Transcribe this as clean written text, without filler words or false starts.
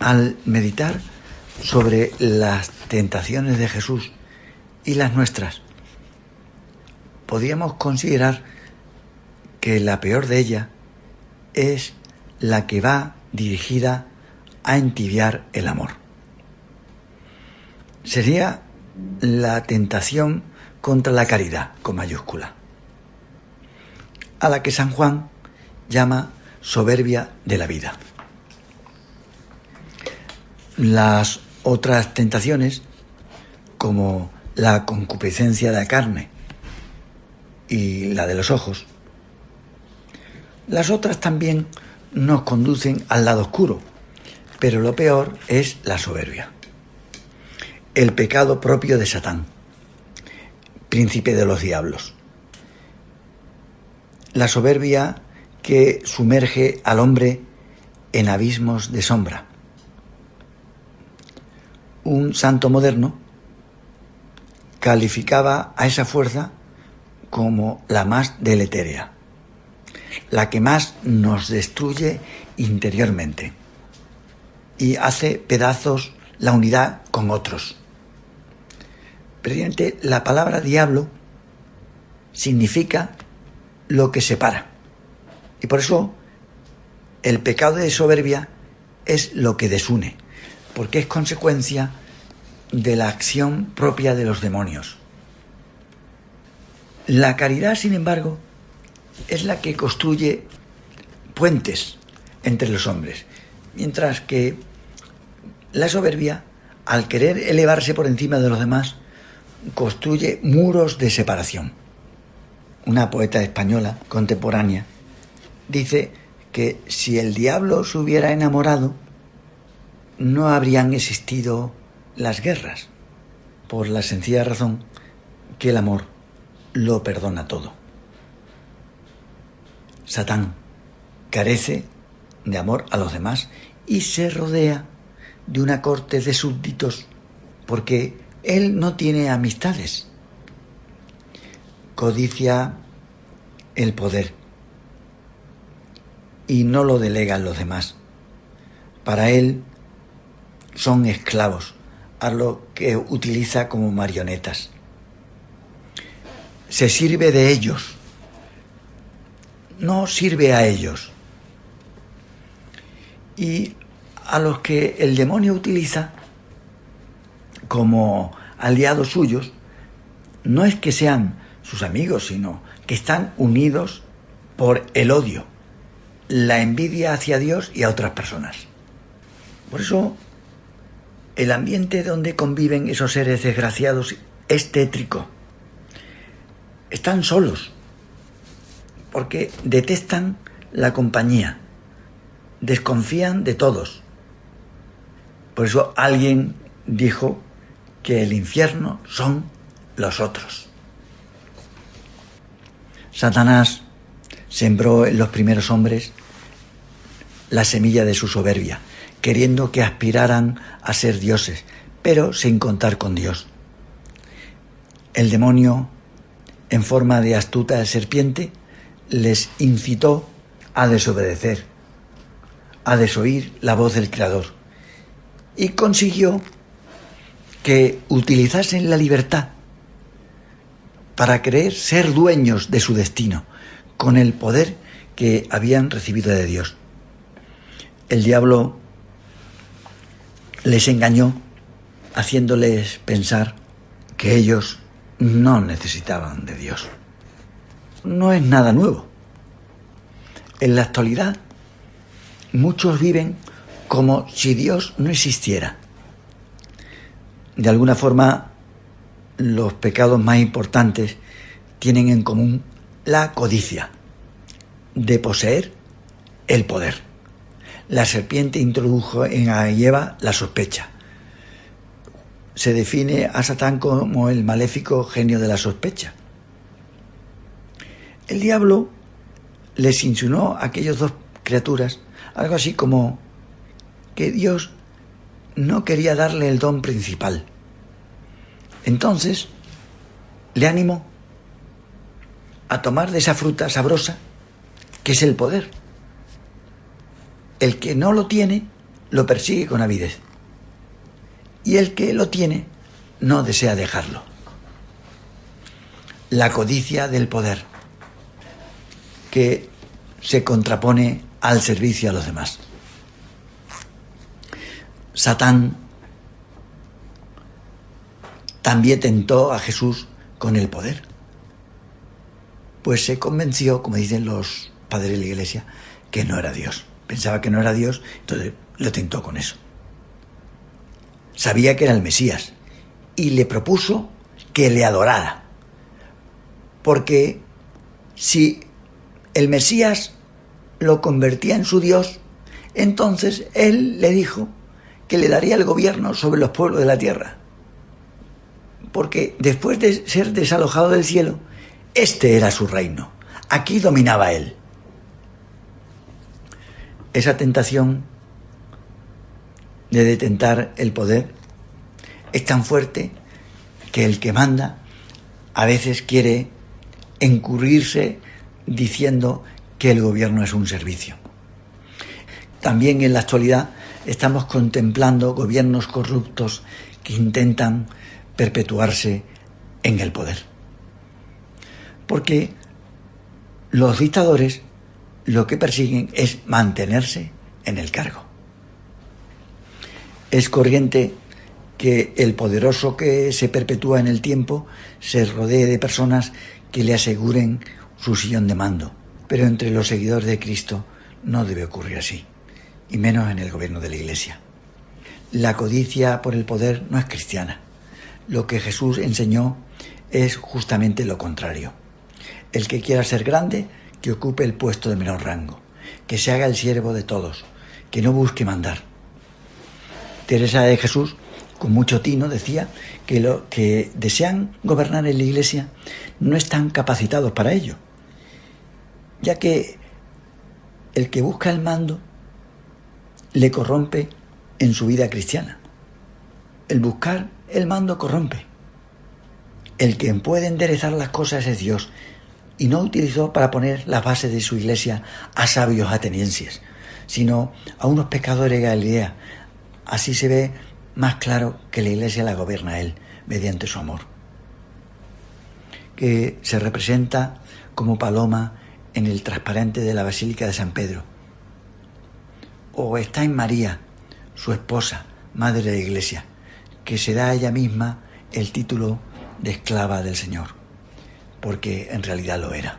Al meditar sobre las tentaciones de Jesús y las nuestras, podríamos considerar que la peor de ellas es la que va dirigida a entibiar el amor. Sería la tentación contra la caridad, con mayúscula, a la que San Juan llama soberbia de la vida. Las otras tentaciones, como la concupiscencia de la carne y la de los ojos, las otras también nos conducen al lado oscuro, pero lo peor es la soberbia, el pecado propio de Satán, príncipe de los diablos. La soberbia que sumerge al hombre en abismos de sombra. Un santo moderno calificaba a esa fuerza como la más deletérea, la que más nos destruye interiormente y hace pedazos la unidad con otros. Precisamente la palabra diablo significa lo que separa, y por eso el pecado de soberbia es lo que desune, porque es consecuencia de la acción propia de los demonios. La caridad, sin embargo, es la que construye puentes entre los hombres, mientras que la soberbia, al querer elevarse por encima de los demás, construye muros de separación. Una poeta española contemporánea dice que si el diablo se hubiera enamorado, no habrían existido las guerras, por la sencilla razón que el amor lo perdona todo. Satán carece de amor a los demás y se rodea de una corte de súbditos porque él no tiene amistades. Codicia el poder y no lo delega a los demás. Para él son esclavos, a lo que utiliza como marionetas. Se sirve de ellos, no sirve a ellos. Y a los que el demonio utiliza como aliados suyos, no es que sean sus amigos, sino que están unidos por el odio, la envidia hacia Dios y a otras personas. Por eso, el ambiente donde conviven esos seres desgraciados es tétrico. Están solos, porque detestan la compañía, desconfían de todos. Por eso alguien dijo que el infierno son los otros. Satanás sembró en los primeros hombres la semilla de su soberbia, queriendo que aspiraran a ser dioses, pero sin contar con Dios. El demonio, en forma de astuta serpiente, les incitó a desobedecer, a desoír la voz del Creador, y consiguió que utilizasen la libertad para creer ser dueños de su destino, con el poder que habían recibido de Dios. El diablo les engañó, haciéndoles pensar que ellos no necesitaban de Dios. No es nada nuevo. En la actualidad, muchos viven como si Dios no existiera. De alguna forma, los pecados más importantes tienen en común la codicia, de poseer el poder. La serpiente introdujo en Adán y Eva la sospecha. Se define a Satán como el maléfico genio de la sospecha. El diablo les insinuó a aquellas dos criaturas algo así como que Dios no quería darle el don principal. Entonces le animó a tomar de esa fruta sabrosa que es el poder. El que no lo tiene lo persigue con avidez. Y el que lo tiene no desea dejarlo. La codicia del poder, que se contrapone al servicio a los demás. Satán también tentó a Jesús con el poder, pues se convenció, como dicen los padres de la Iglesia, que no era Dios. Pensaba que no era Dios, entonces lo tentó con eso. Sabía que era el Mesías y le propuso que le adorara, porque si el Mesías lo convertía en su Dios, entonces él le dijo que le daría el gobierno sobre los pueblos de la tierra, porque después de ser desalojado del cielo, este era su reino, aquí dominaba él. Esa tentación de detentar el poder es tan fuerte que el que manda a veces quiere encubrirse diciendo que el gobierno es un servicio. También en la actualidad estamos contemplando gobiernos corruptos que intentan perpetuarse en el poder. Porque los dictadores lo que persiguen es mantenerse en el cargo. Es corriente que el poderoso que se perpetúa en el tiempo se rodee de personas que le aseguren su sillón de mando, pero entre los seguidores de Cristo no debe ocurrir así, y menos en el gobierno de la Iglesia. La codicia por el poder no es cristiana. Lo que Jesús enseñó es justamente lo contrario. El que quiera ser grande, que ocupe el puesto de menor rango, que se haga el siervo de todos, que no busque mandar. Teresa de Jesús, con mucho tino, decía que los que desean gobernar en la Iglesia no están capacitados para ello, ya que el que busca el mando le corrompe en su vida cristiana. El buscar el mando corrompe. El que puede enderezar las cosas es Dios, y no utilizó para poner las bases de su Iglesia a sabios atenienses, sino a unos pecadores de Galilea. Así se ve más claro que la Iglesia la gobierna Él, mediante su amor, que se representa como paloma en el transparente de la Basílica de San Pedro. O está en María, su esposa, madre de la Iglesia, que se da a ella misma el título de esclava del Señor, porque en realidad lo era.